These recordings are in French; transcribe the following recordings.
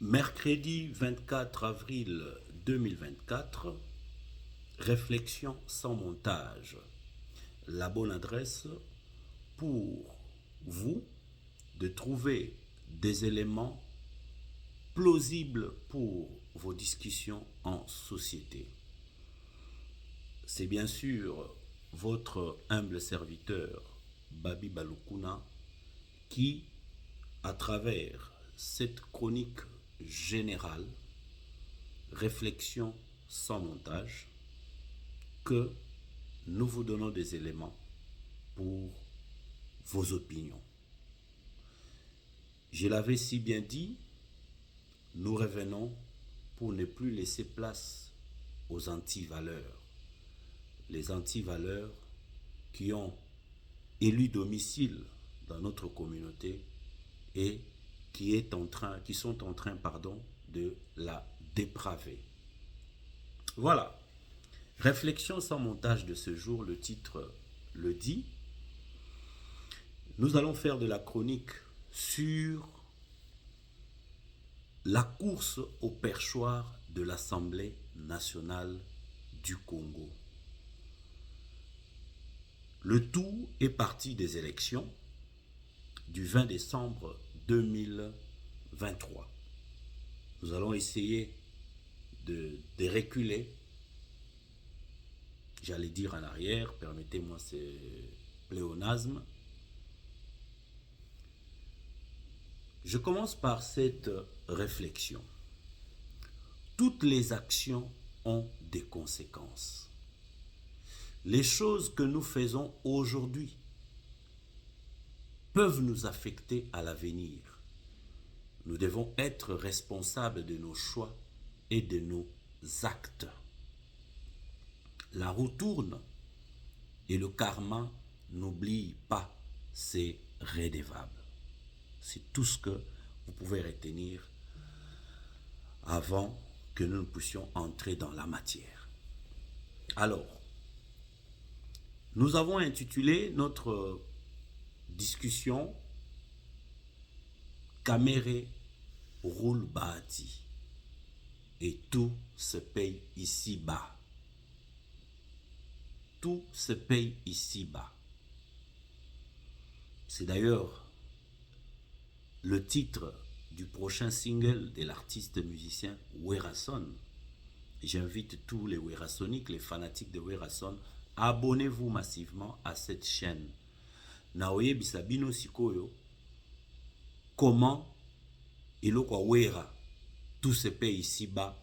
Mercredi 24 avril 2024, réflexion sans montage. La bonne adresse pour vous de trouver des éléments plausibles pour vos discussions en société. C'est bien sûr votre humble serviteur Babi Balukuna qui, à travers cette chronique générale, réflexion sans montage, que nous vous donnons des éléments pour vos opinions. Je l'avais si bien dit, nous revenons pour ne plus laisser place aux antivaleurs. Les antivaleurs qui ont élu domicile dans notre communauté et qui sont en train de la dépraver. Voilà. Réflexion sans montage de ce jour, le titre le dit. Nous allons faire de la chronique sur la course au perchoir de l'Assemblée nationale du Congo. Le tout est parti des élections du 20 décembre 2023. Nous allons essayer de reculer, j'allais dire en arrière, permettez-moi ce pléonasme. Je commence par cette réflexion. Toutes les actions ont des conséquences. Les choses que nous faisons aujourd'hui peuvent nous affecter à l'avenir. Nous devons être responsables de nos choix et de nos actes. La roue tourne et le karma n'oublie pas, c'est redevable. C'est tout ce que vous pouvez retenir avant que nous ne puissions entrer dans la matière. Alors, nous avons intitulé notre discussion Kamere roule bâti et tout se paye ici-bas. Tout se paye ici-bas. C'est d'ailleurs le titre du prochain single de l'artiste musicien Werason. J'invite tous les Werasoniques, les fanatiques de Werason, abonnez-vous massivement à cette chaîne. Naoye Bisabino Sikoyo, comment eloko wera tout se paye ici-bas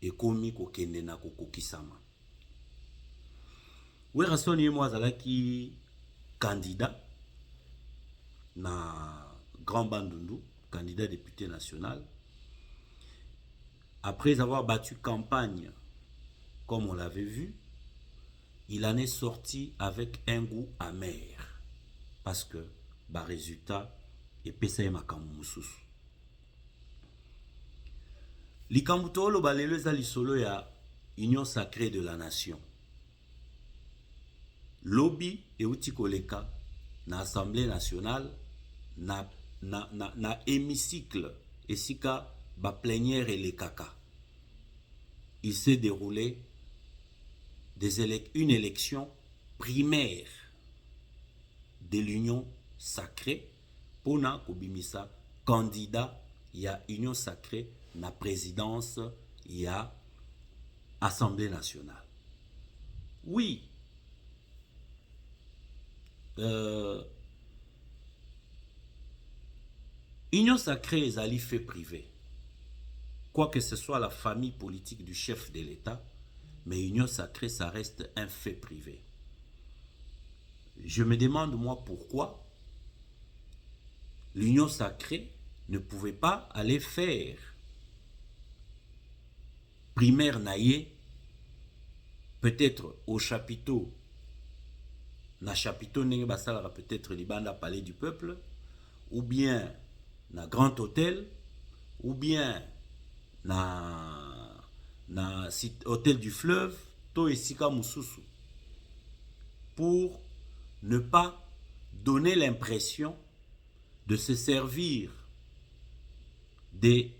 et komi kokende na kokokisama. Werason ye mwazalaki candidat na Grand Bandundu, candidat député national. Après avoir battu campagne, comme on l'avait vu, il en est sorti avec un goût amer. Parce que, résultat, et pesa makambo mususu. Likambo tolo balelo eza lisolo ya Union sacrée de la nation. Lobby euti koleka na Assemblée nationale na hémicycle esika ba plénière et les caca. Il s'est déroulé une élection primaire de l'Union sacrée pour na kobimisa candidat ya Union sacrée na présidence ya Assemblée nationale. Oui. Union sacrée est un fait privé. Quoi que ce soit la famille politique du chef de l'État, mais Union sacrée, ça reste un fait privé. Je me demande, moi, pourquoi l'Union sacrée ne pouvait pas aller faire primaire naïe, peut-être au chapiteau, na chapiteau n'est peut-être l'Ibanda Palais du Peuple, ou bien na Grand Hôtel, ou bien na Hôtel du Fleuve, to esika mususu, pour ne pas donner l'impression de se servir des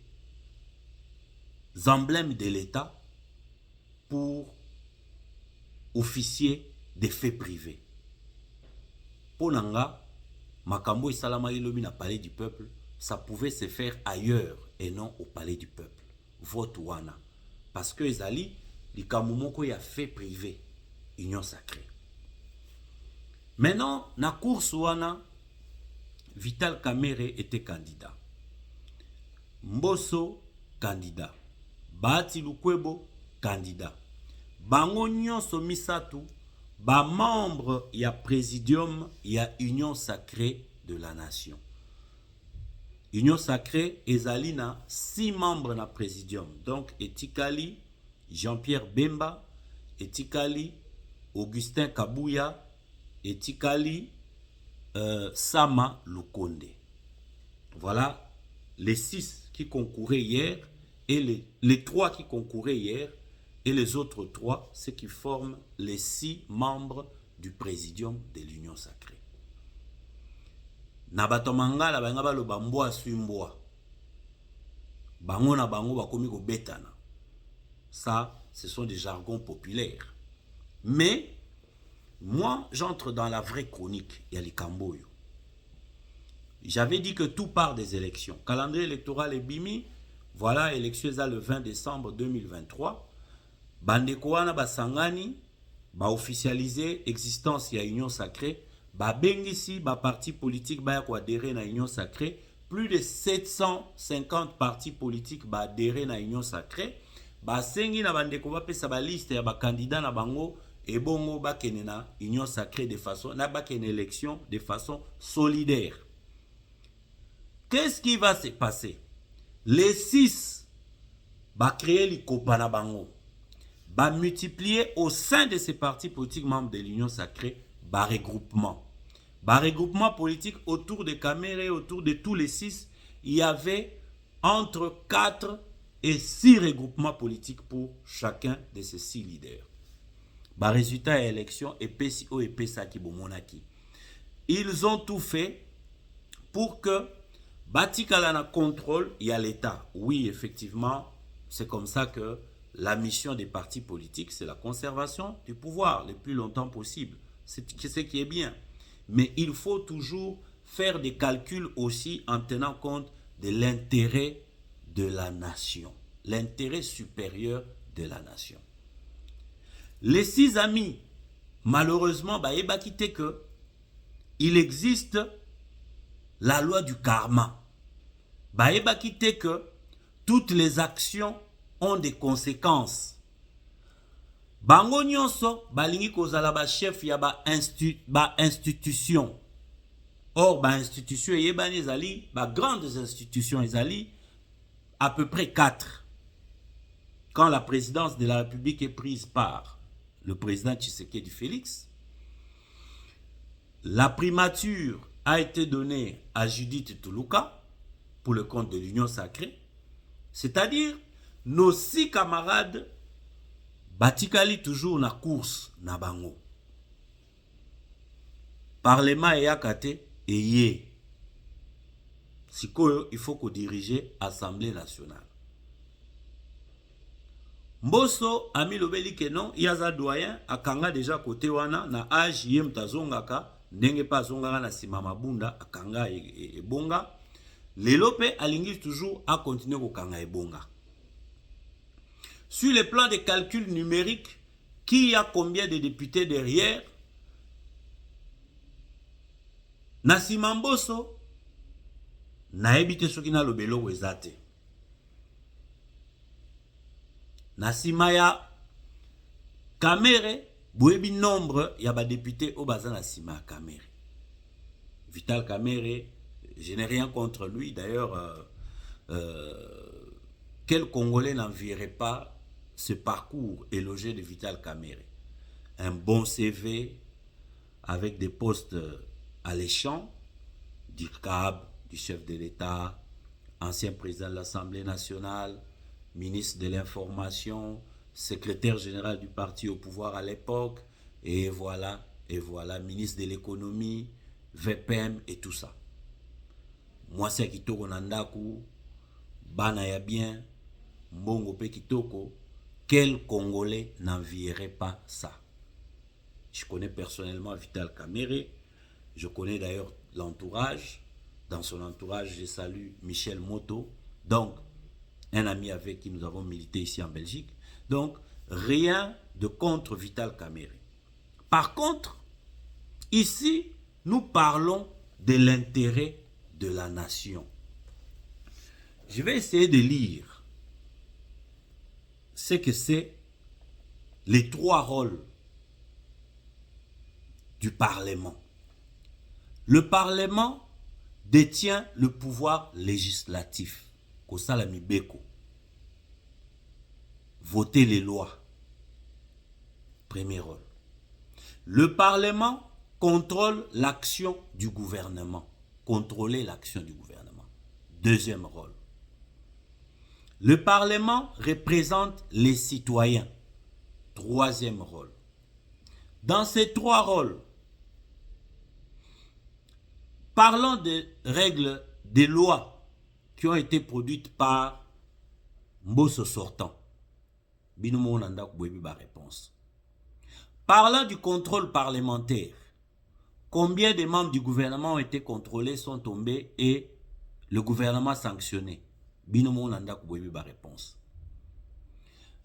emblèmes de l'État pour officier des faits privés. Ponanga, Makambo et Salama Ilobi na palais du peuple, ça pouvait se faire ailleurs et non au palais du peuple. Vote wana. Parce que Ezali, likamumoko ya fait privé, union sacrée. Maintenant, na course wana, Vital Kamerhe était candidat. Mbosso, candidat. Bahati Lukwebo, candidat. Bango nyonso misatu, ba membre ya présidium ya Union Sacrée de la Nation. Union Sacrée, ezali na 6 membres na présidium. Donc, etikali Jean-Pierre Bemba, etikali Augustin Kabouya, etikali Sama Lukonde. Voilà les 6 qui concouraient hier et les 3 qui concouraient hier et les autres 3, ceux qui forment les 6 membres du présidium de l'Union Sacrée. Nabato mangala banga lo bambo asumboa. Bango na bango bakomi ko betana. Ça, ce sont des jargons populaires. Mais moi, j'entre dans la vraie chronique Yalikamboyo. J'avais dit que tout part des élections. Calendrier électoral est bimi. Voilà, élection le 20 décembre 2023. Bandekouana basangani, ba officialiser existence ya Union Sacrée. Ba bengisi, ba parti politique ba ko adhérer na Union Sacrée. Plus de 750 partis politiques ba adhérer na Union Sacrée. Ba sengi na bandeko ba pesa ba liste ya ba candidat na bango. Et bongo ba kene na Union Sacrée de façon, na ba kene élection de façon solidaire. Qu'est-ce qui va se passer? Les 6 va créer les Kopana Bango, va multiplier au sein de ces partis politiques membres de l'Union Sacrée, va regroupement. Va regroupement politique autour de Kamerhe, autour de tous les 6, il y avait entre 4 et 6 regroupements politiques pour chacun de ces 6 leaders. Va résultat à l'élection et PCO et PSAKI Bomonaki. Ils ont tout fait pour que Batikalana contrôle, il y a l'État. Oui, effectivement, c'est comme ça que la mission des partis politiques, c'est la conservation du pouvoir le plus longtemps possible. C'est ce qui est bien. Mais il faut toujours faire des calculs aussi en tenant compte de l'intérêt de la nation. L'intérêt supérieur de la nation. Les 6 amis, malheureusement, que il existe la loi du karma. Que toutes les actions ont des conséquences. Bango nyonso balingi kozala ba chef ya ba institution. Or ba institution yebani ezali ba grandes institutions ezali à peu près 4. Quand la présidence de la République est prise par le président Tshisekedi Félix, la primature a été donnée à Judith Tuluka pour le compte de l'Union Sacrée, c'est-à-dire nos 6 camarades batikali toujours na course na bango. Parlement et yakate et ye. Sikoyo, il faut qu'on dirige l'Assemblée nationale. Mbosso a mis le beli que non, yaza doyen akanga déjà côté wana na âge yem tazongaka ndenge pa zongaka na sima mabunda akanga e bonga. Lelope alingi toujours à continuer au kanga e bonga. Sur le plan des calculs numériques, qui a combien de députés derrière? Nasima Mbosso na ebite soki na lobelo wezate. Nasima ya Kamerhe boyebi nombre ya ba député au baza Nasima Kamerhe. Vital Kamerhe, je n'ai rien contre lui d'ailleurs. Quel Congolais n'envierait pas ce parcours élogé de Vital Kamerhe? Un bon CV avec des postes alléchants, du CAB, du chef de l'État, ancien président de l'Assemblée nationale, ministre de l'Information, secrétaire général du parti au pouvoir à l'époque, et voilà, ministre de l'Économie, VPM et tout ça. Moi, c'est Kitoko Nandaku, Bana ya bien, mbongo pe kitoko, quel Congolais n'envierait pas ça? Je connais personnellement Vital Kamerhe, je connais d'ailleurs l'entourage. Dans son entourage, je salue Michel Moto, donc un ami avec qui nous avons milité ici en Belgique. Donc, rien de contre Vital Kamerhe. Par contre, ici, nous parlons de l'intérêt de la nation. Je vais essayer de lire ce que c'est les 3 rôles du Parlement. Le Parlement détient le pouvoir législatif. Kosala mibeko. Voter les lois. Premier rôle. Le Parlement contrôle l'action du gouvernement. Contrôler l'action du gouvernement. Deuxième rôle. Le Parlement représente les citoyens. Troisième rôle. Dans ces 3 rôles, parlons des règles, des lois qui ont été produites par Mbosso sortant. Binomo nanda kuboyebi ba réponse. Parlant du contrôle parlementaire, combien de membres du gouvernement ont été contrôlés, sont tombés et le gouvernement sanctionné? Binomo nanda kuboyebi ba réponse.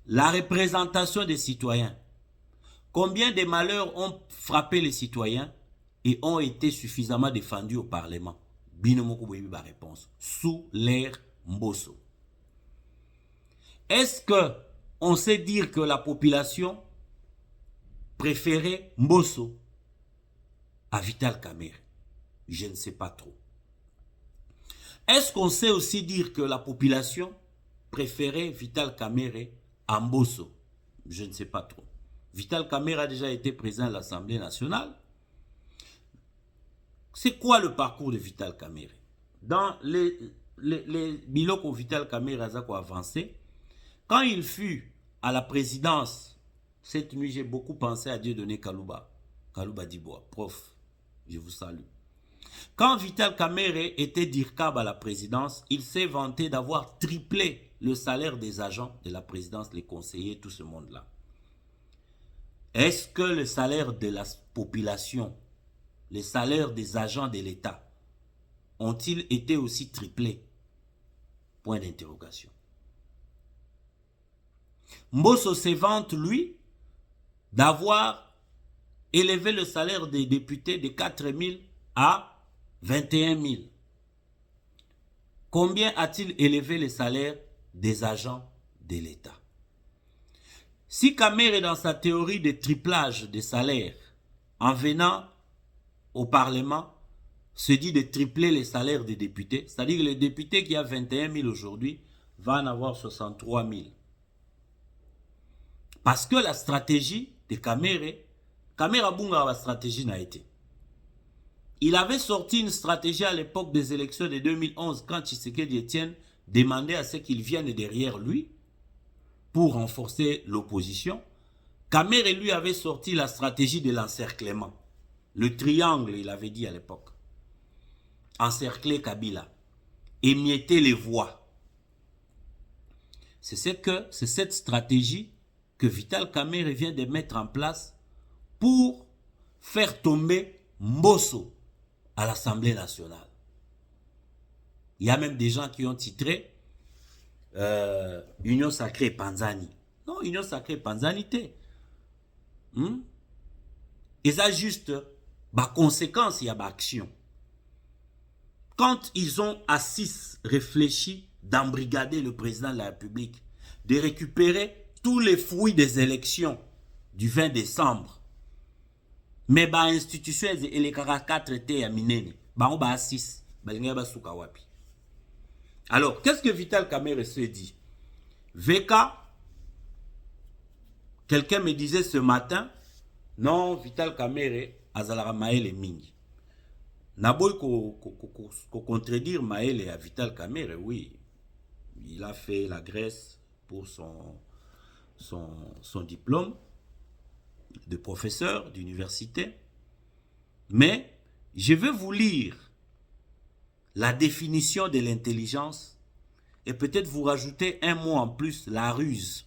La représentation des citoyens. Combien de malheurs ont frappé les citoyens et ont été suffisamment défendus au Parlement? Binomo kuboyebi ba réponse. Sous l'ère Mbosso. Est-ce que on sait dire que la population préférait Mbosso à Vital Kamerhe? Je ne sais pas trop. Est-ce qu'on sait aussi dire que la population préférait Vital Kamerhe à Mbosso? Je ne sais pas trop. Vital Kamerhe a déjà été président à l'Assemblée nationale. C'est quoi le parcours de Vital Kamerhe? Dans les bilans que Vital Kamerhe a avancé, quand il fut à la présidence, cette nuit j'ai beaucoup pensé à Dieudonné Kalouba. Kalouba Diboa, prof, je vous salue. Quand Vital Kamerhe était d'IRCAB à la présidence, il s'est vanté d'avoir triplé le salaire des agents de la présidence, les conseillers, tout ce monde-là. Est-ce que le salaire de la population, les salaires des agents de l'État, ont-ils été aussi triplés? Point d'interrogation. Mbosso se vante, lui, d'avoir élevé le salaire des députés de 4 000 à 21 000. Combien a-t-il élevé le salaire des agents de l'État? Si Kamerhe, dans sa théorie de triplage des salaires, en venant au Parlement, se dit de tripler les salaires des députés, c'est-à-dire que le député qui a 21 000 aujourd'hui va en avoir 63 000. Parce que la stratégie de Kamerhe Bunga, la stratégie n'a été. Il avait sorti une stratégie à l'époque des élections de 2011 quand Tshisekedi Etienne demandait à ce qu'il vienne derrière lui pour renforcer l'opposition. Kamerhe lui avait sorti la stratégie de l'encerclement. Le triangle, il avait dit à l'époque. Encercler Kabila. Émietter les voix. C'est cette stratégie que Vital Kamerhe vient de mettre en place pour faire tomber Mbosso à l'Assemblée nationale. Il y a même des gens qui ont titré Union Sacrée Panzani. Non, Union Sacrée Panzanité. Et ça juste, conséquence, il y a action. Quand ils ont assis, réfléchi d'embrigader le président de la République, de récupérer tous les fruits des élections du 20 décembre, mais institution et les 4 étaient à Minene, on va 6, alors qu'est-ce que Vital Kamerhe se dit? VK, quelqu'un me disait ce matin, non, Vital Kamerhe azalara Maël et Mingi. Naboy ko contredire Maël et à Vital Kamerhe, oui, il a fait la Grèce pour son diplôme de professeur d'université. Mais je vais vous lire la définition de l'intelligence et peut-être vous rajoutez un mot en plus, la ruse.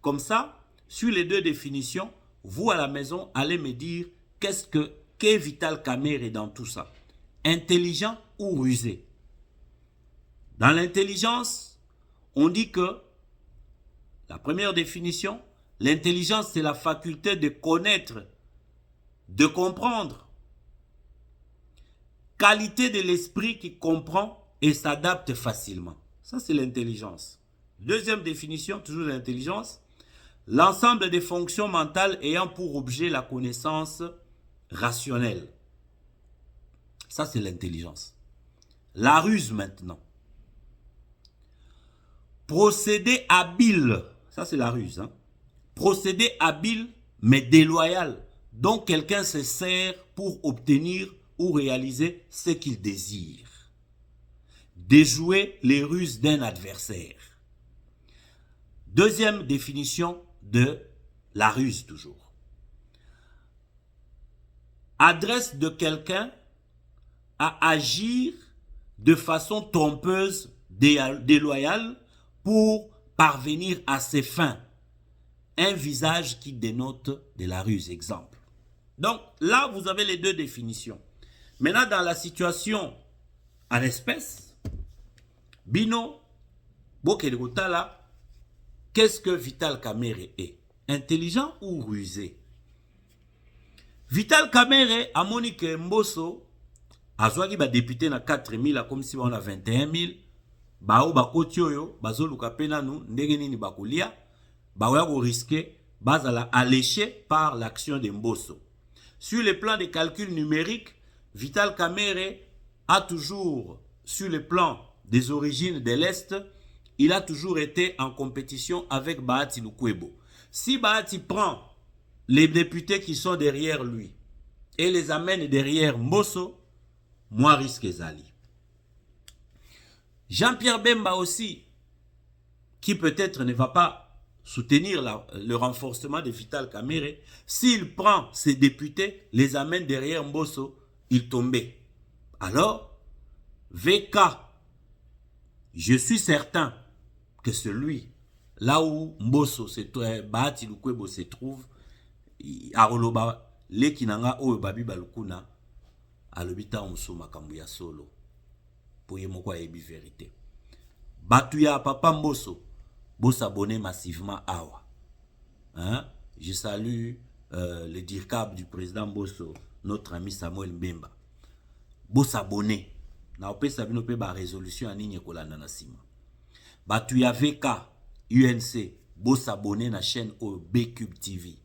Comme ça, sur les deux définitions, vous à la maison, allez me dire qu'est Vital Kamerhe dans tout ça. Intelligent ou rusé? Dans l'intelligence, on dit que, la première définition, l'intelligence c'est la faculté de connaître, de comprendre. Qualité de l'esprit qui comprend et s'adapte facilement. Ça c'est l'intelligence. Deuxième définition, toujours l'intelligence, l'ensemble des fonctions mentales ayant pour objet la connaissance rationnelle. Ça c'est l'intelligence. La ruse maintenant. Procédé habile, ça c'est la ruse. Procédé habile mais déloyal, dont quelqu'un se sert pour obtenir ou réaliser ce qu'il désire. Déjouer les ruses d'un adversaire. Deuxième définition de la ruse toujours. Adresse de quelqu'un à agir de façon trompeuse, déloyale, pour parvenir à ses fins. Un visage qui dénote de la ruse, exemple. Donc là, vous avez les deux définitions. Maintenant, dans la situation en espèce, Bino, Bokelgotala, qu'est-ce que Vital Kamerhe est? Intelligent ou rusé? Vital Kamerhe a moni que Mbosso, a zouaki ba député na 4000, comme si on a 21 000, bao bakoti oyo bazoluka pena nu ndenge nini bakolia baoya ko risquer bazala alléché par l'action de Mbosso. Sur le plan des calculs numériques, Vital Kamerhe a toujours, sur le plan des origines de l'Est, il a toujours été en compétition avec Bahati Lukwebo. Si Bahati prend les députés qui sont derrière lui et les amène derrière Mbosso, moi risque Zali. Jean-Pierre Bemba aussi, qui peut-être ne va pas soutenir le renforcement de Vital Kamerhe, s'il prend ses députés, les amène derrière Mbosso, il tombait. Alors, VK, je suis certain que celui, là où Mbosso, Bahati Lukwebo se trouve, Aroloba, Lekinanga, Oyo Balukuna, Alobita Onsoma Kambuya Solo. Pour y avoir une vérité. Batuya Papa Mbosso, vous s'abonnez massivement awa. Je salue le dircab du président Mbosso, notre ami Samuel Mbemba. Vous s'abonnez. Na opé sabino pe ba résolution en ligne kolanda na sima. Batuya VK, UNC, vous s'abonnez na chaîne au BCube TV.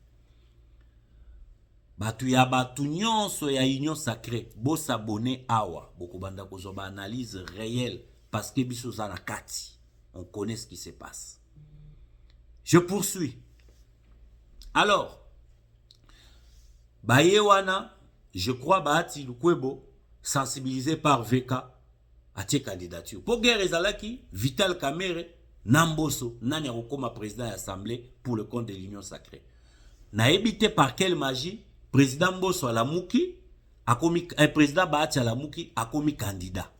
Batu ya batu nyonso ya union sacrée, bo s'abonner awa, boko banda kozoba analyse réelle parce que biso za na kati, on connaît ce qui se passe. Je poursuis. Alors, Bayewana, je crois Bahati Lukwebo, sensibilisé par VK, a tes candidature. Pour guerre ezalaki, Vital Kamerhe, Namboso, nani akokoma président de l'Assemblée pour le compte de l'union sacrée. Na évité par quelle magie? Président Mbosso Alamuki, président Bahati Alamuki a commis candidat.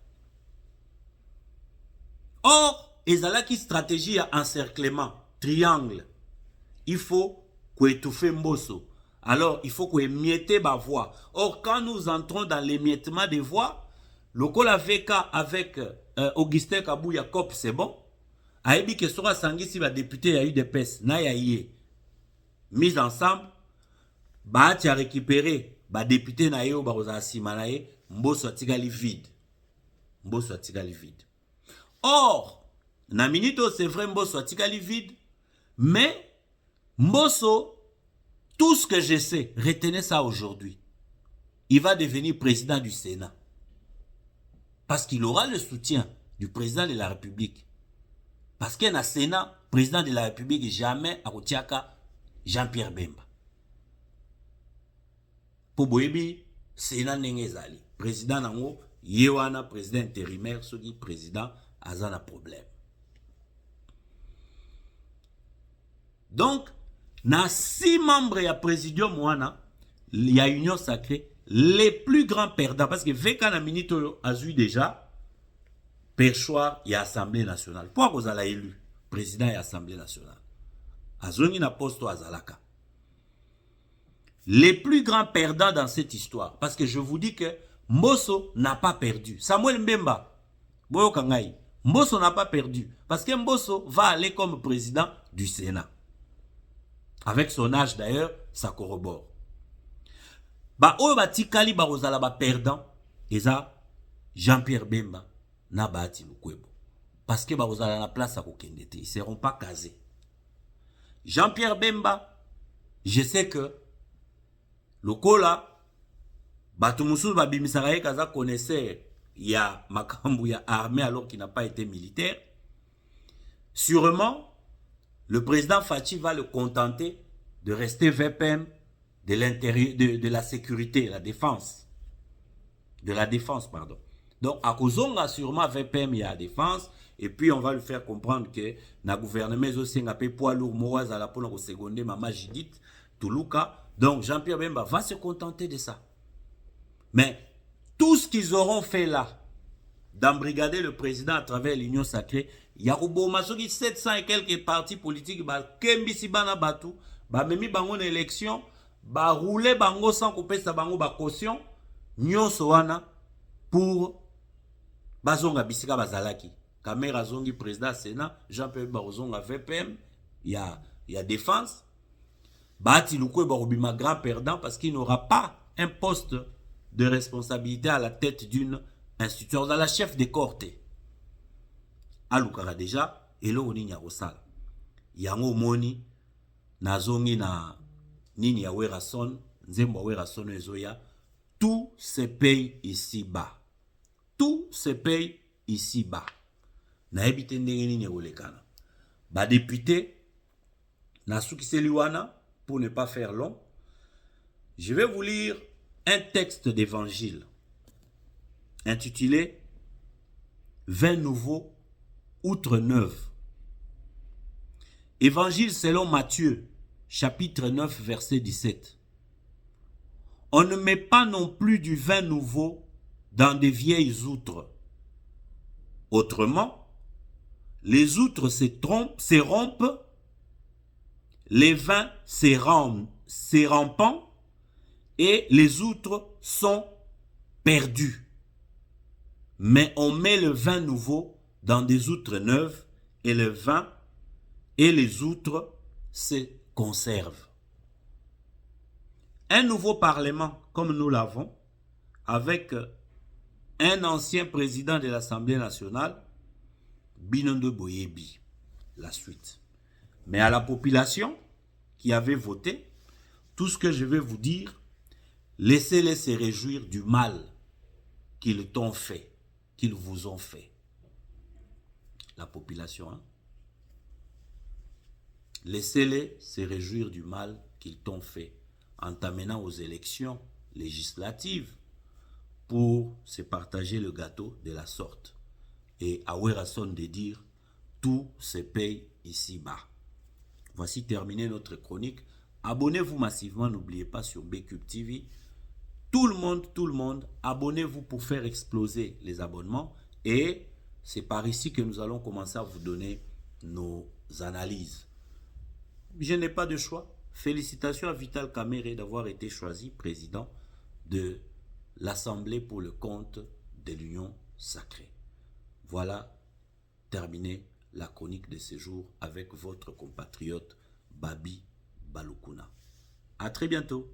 Or, ezalaki stratégie à encerclement, triangle. Il faut étouffer Mbosso. Alors, il faut émietter ma voix. Or, quand nous entrons dans l'émiettement des voix, le Kola VK avec Augustin Kabou Yacob, c'est bon. Aïbi que sera sangi si la députée a eu des pèses, na ya yé. Mise ensemble, Bahati a récupéré ba député na yo ba roza simanaye, Mbosso atigali vide. Mbosso atigali vide. Or, na minito c'est vrai Mbosso atigali vide, mais Mbosso, tout ce que je sais, retenez ça aujourd'hui. Il va devenir président du Sénat. Parce qu'il aura le soutien du président de la République. Parce qu'il y a un Sénat, président de la République, jamais à Routiaka, Jean-Pierre Bemba. Pour Boyebi, Sénat Nengezali. Président Nango, Yewana, président intérimaire, ce qui président, Azana problème. Donc, na 6 membres ya présidium wana, il y a union sacrée, les plus grands perdants, parce que VK na minito a eu déjà, perchoir et Assemblée nationale. Pourquoi vous avez élu président et Assemblée nationale? Azongi na posto azalaka. Les plus grands perdants dans cette histoire, parce que je vous dis que Mbosso n'a pas perdu. Samuel Mbemba, Boyo Kangai, Mbosso n'a pas perdu. Parce que Mbosso va aller comme président du Sénat. Avec son âge d'ailleurs, ça corrobore. Ba oyo batikali ba ozala ba perdant, eza Jean-Pierre Bemba na Bahati Lukwebo. Parce que ba ozala na place à kokendete, ils ne seront pas casés. Jean-Pierre Bemba, je sais que le Kola, Batumusul Babimisaraye Kaza connaissait il y a Makambu, il y a armée alors qu'il n'a pas été militaire. Sûrement, le président Fachi va le contenter de rester VPM de l'intérieur, de la sécurité, la défense. De la défense, pardon. Donc, à Kozonga, sûrement VPM, il y a la défense. Et puis, on va lui faire comprendre que le gouvernement aussi a poids lourd, Moaz à la pour seconde, Maman Judith, Toulouka. Donc, Jean-Pierre Bemba va se contenter de ça. Mais tout ce qu'ils auront fait là, d'embrigader le président à travers l'Union sacrée, il y a 700 et quelques partis politiques, Kembisi Bana Batou, Memi Bango une élection, rouler Bango sans couper sa Bango caution, Nyon Soana pour Bazonga Bisika Bazalaki. Kamera Zongi président Sénat, Jean-Pierre Barozonga VPM, il y a défense. Bahati Lukwebo Barobima grand perdant parce qu'il n'aura pas un poste de responsabilité à la tête d'une institution. Dans la chef de corte. Alukara déjà, et là on y a Rosal. Yango Moni, Nazongi na Nini ya Werason, Nzembo Werason Ezoya, tout se paye ici-bas. Tout se paye ici-bas. Na ebite ndenge nini olekana. Ba député, Nasuki Seliwana, pour ne pas faire long, je vais vous lire un texte d'évangile intitulé 20 nouveaux outre 9. Évangile selon Matthieu, chapitre 9, verset 17. On ne met pas non plus du vin nouveau dans des vieilles outres. Autrement, les outres se rompent, les vins se rampant et les outres sont perdus. Mais on met le vin nouveau dans des outres neuves et le vin et les outres se conservent. Un nouveau parlement, comme nous l'avons, avec un ancien président de l'Assemblée nationale, Binondo Boyebi, la suite. Mais à la population qui avait voté, tout ce que je vais vous dire, laissez-les se réjouir du mal qu'ils t'ont fait, qu'ils vous ont fait. La population, hein? Laissez-les se réjouir du mal qu'ils t'ont fait en t'amenant aux élections législatives pour se partager le gâteau de la sorte. Et à Werason de dire, tout se paye ici-bas. Voici terminé notre chronique. Abonnez-vous massivement, n'oubliez pas sur BCube TV. Tout le monde, abonnez-vous pour faire exploser les abonnements. Et c'est par ici que nous allons commencer à vous donner nos analyses. Je n'ai pas de choix. Félicitations à Vital Kamerhe d'avoir été choisi président de l'Assemblée pour le compte de l'Union sacrée. Voilà terminé la chronique de ce jour avec votre compatriote Babi Balukuna. À très bientôt.